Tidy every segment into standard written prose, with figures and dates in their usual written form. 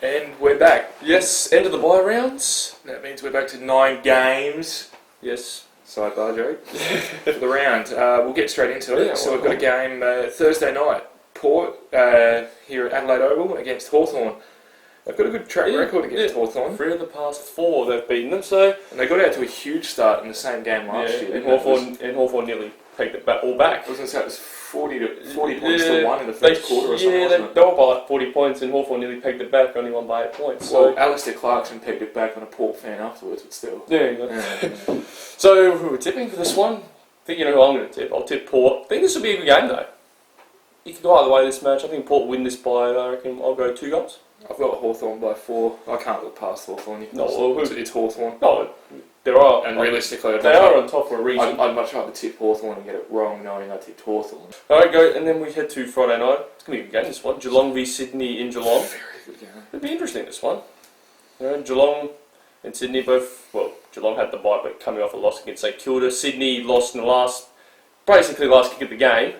And we're back. Yes, end of the bye rounds. That means we're back to 9 games. Yes. Sidebar joke. For the round. We'll get straight into it. Yeah, so we've got a game Thursday night. Port here at Adelaide Oval against Hawthorn. They've got a good track record against Hawthorn. 3 of the past 4 they've beaten them. So and they got out to a huge start in the same game last year. And Hawthorn nearly pegged it all back. I was going to say it was 40 points to 1 in the first quarter or something. Yeah, they were by like 40 points and Hawthorn nearly pegged it back, only won by 8 points. So. Well, Alistair Clarkson pegged it back on a Port fan afterwards, but still. There you go. So who are we tipping for this one? I think you know who I'm going to tip. I'll tip Port. I think this will be a good game though. You can go either way this match. I think Port will win this by, I reckon, I'll go 2 goals. I've got Hawthorn by 4. I can't look past Hawthorn. It's Hawthorn. No, there are. And realistically, they are on top for a reason. I'd much rather tip Hawthorn and get it wrong knowing I tipped Hawthorn. Alright, go, and then we head to Friday night. It's going to be a good game this one. Geelong v Sydney in Geelong. Very good game. It'll be interesting this one. Geelong and Sydney both, well, Geelong had the bye but coming off a loss against St Kilda. Sydney lost in the last kick of the game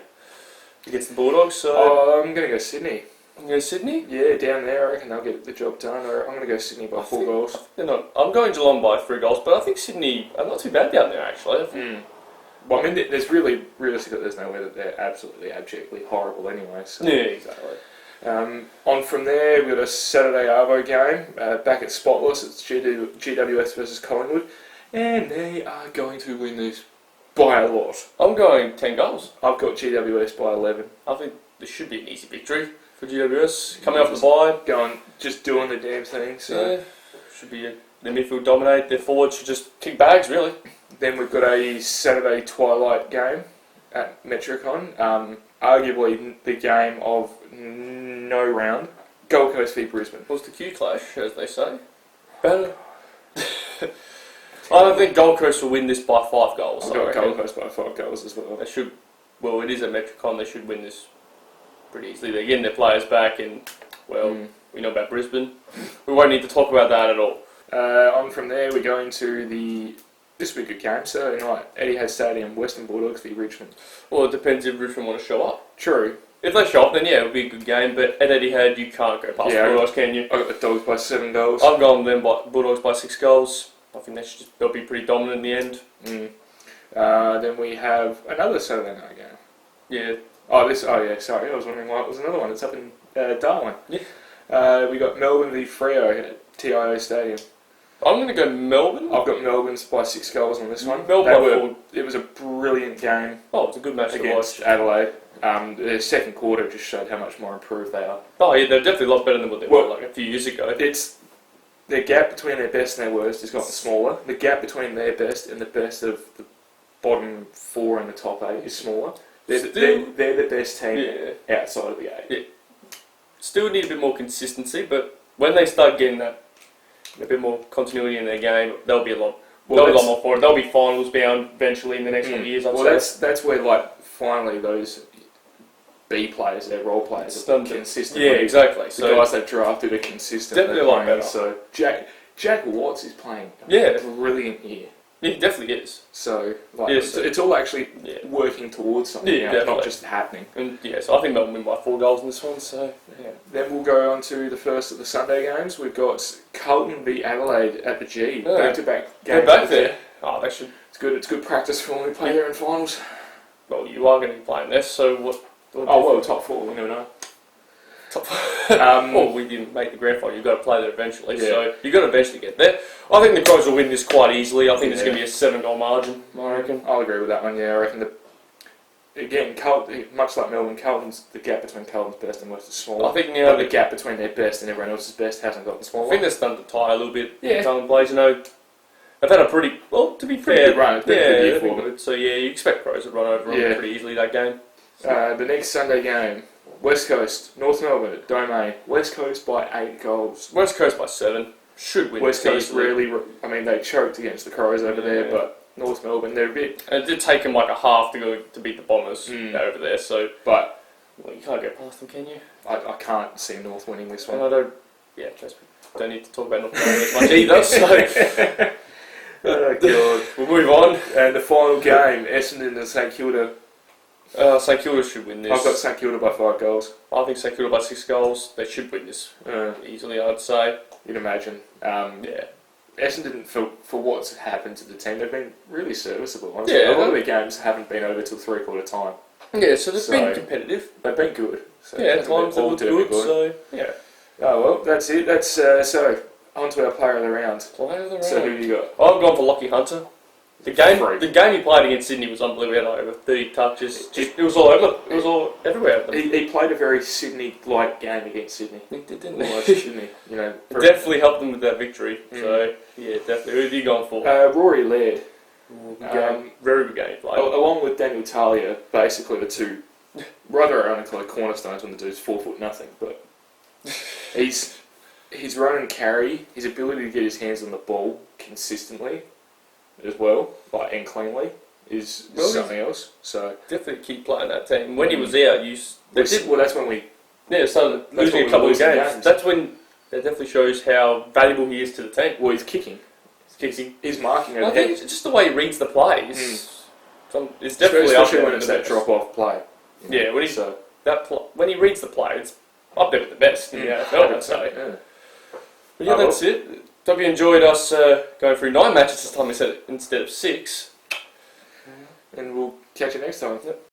against the Bulldogs. So I'm going to go Sydney. You go Sydney? Yeah, down there I reckon they'll get the job done. I'm going to go Sydney by 4 goals. They're not. I'm going Geelong by 3 goals, but I think Sydney are not too bad down there actually. Well, I mean, there's realistically, there's no way that they're absolutely, abjectly horrible anyway. So. Yeah, exactly. On from there, we've got a Saturday Arvo game back at Spotless. It's GWS versus Collingwood, and they are going to win this by a lot. I'm going 10 goals. I've got GWS by 11. I think this should be an easy victory for GWS. Coming off the bye, just doing the damn thing. So yeah, should be their midfield dominate. Their forwards should just kick bags really. Then we've got a Saturday twilight game at Metricon. Arguably the game of no round. Gold Coast v Brisbane. What's the Q clash, as they say? Better. I don't think Gold Coast will win this by 5 goals. I've got Gold Coast by 5 goals as well. They should. Well, it is at Metricon. They should win this pretty easily. They're getting their players back, and we know about Brisbane. We won't need to talk about that at all. On from there, we're going to this will be a good game. Saturday night, Etihad Stadium, Western Bulldogs v Richmond. Well, it depends if Richmond want to show up. True. If they show up, then yeah, it'll be a good game. But at Etihad, you can't go past the Bulldogs, can you? I've got the Dogs by 7 goals. I'm going them by Bulldogs by 6 goals. I think they'll be pretty dominant in the end. Then we have another Saturday night game. Yeah. Sorry, I was wondering why it was another one. It's up in Darwin. Yeah. We got Melbourne v Freo at TIO Stadium. I'm going to go Melbourne. I've got Melbourne's by 6 goals on this one. It was a brilliant game. Oh, it's a good match against to watch. Adelaide. The second quarter just showed how much more improved they are. Oh yeah, they're definitely a lot better than what they were like a few years ago. The gap between their best and their worst has gotten smaller. The gap between their best and the best of the bottom 4 and the top 8 is smaller. They're the best team outside of the 8. Yeah. Still need a bit more consistency, but when they start getting a bit more continuity in their game, they'll be a lot more for it. They'll be finals bound eventually in the next few years. That's where finally those B players, their role players, are consistent. Yeah, exactly. The guys they've drafted are consistent. Definitely a lot better. So Jack Watts is playing a brilliant year. Yeah, he definitely is. So it's all actually working towards something now, not just happening. And so I think Melbourne win by 4 goals in this one. So Then we'll go on to the first of the Sunday games. We've got Carlton v Adelaide at the G. Back-to-back games. They're back there. Oh, they should. It's good. It's good practice for when we play there in finals. Well, you are going to be playing this, so what? Top 4. We never know. Top 4. Well, we didn't make the grand final. You've got to play there eventually, so you've got to eventually get there. I think the Crows will win this quite easily. I think it's going to be a 7-goal margin, I reckon. I'll agree with that one, I reckon Carlton, much like Melbourne, the gap between Carlton's best and worst is smaller. I think but the gap between their best and everyone else's best hasn't gotten smaller. I think they're starting to tie a little bit. Yeah. Carlton plays, they've had a pretty good run. It's been a good year for them. So you expect Crows to run over them pretty easily that game. The next Sunday game, West Coast, North Melbourne at Domain. West Coast by 8 goals. West Coast by 7. Should win. West Coast they choked against the Crows over there, but North Melbourne, they're a bit... And it did take them like a half to beat the Bombers over there, so... But... Well, you can't go past them, can you? I can't see North winning this one. And I don't... Yeah, don't need to talk about North Melbourne as much either, so... Oh, God. We'll move on. And the final game, Essendon and St Kilda. St Kilda should win this. I've got St Kilda by 5 goals. I think St Kilda by 6 goals. They should win this easily, I'd say. You'd imagine. Yeah. Essendon, for what's happened to the team, they've been really serviceable. Honestly. Yeah. A lot of their games haven't been over till 3/4 time. Yeah, so they've been competitive. They've been good. So Yeah, at times they look good, so yeah. Oh well, that's it. That's so on to our player of the round. Player of the round. So who you got? I've gone for Lockie Hunter. The game he played against Sydney was unbelievable. He had over 30 touches. It was all over. It was all everywhere. He played a very Sydney-like game against Sydney. He did, didn't Almost, he? didn't he? You know, Definitely helped them with that victory. So yeah, definitely. Who have you gone for? Rory Laird. Very good game he played. Along with Daniel Talia, basically the two rather ironically cornerstones when the dude's 4 foot nothing, but his run and carry, his ability to get his hands on the ball consistently as well, and cleanly, is something else. So definitely keep playing that team. When he was out, that's when we started losing a couple of games. That's when that definitely shows how valuable he is to the team. Well, he's kicking. He's marking I think it's just the way he reads the play. It's definitely especially when it's that drop off play. Yeah, when he reads the play, it's up there with the best in the AFL, I'd say. Yeah. But yeah, that's it. Hope you enjoyed us going through 9 matches this time instead of 6. And we'll catch you next time. Yep.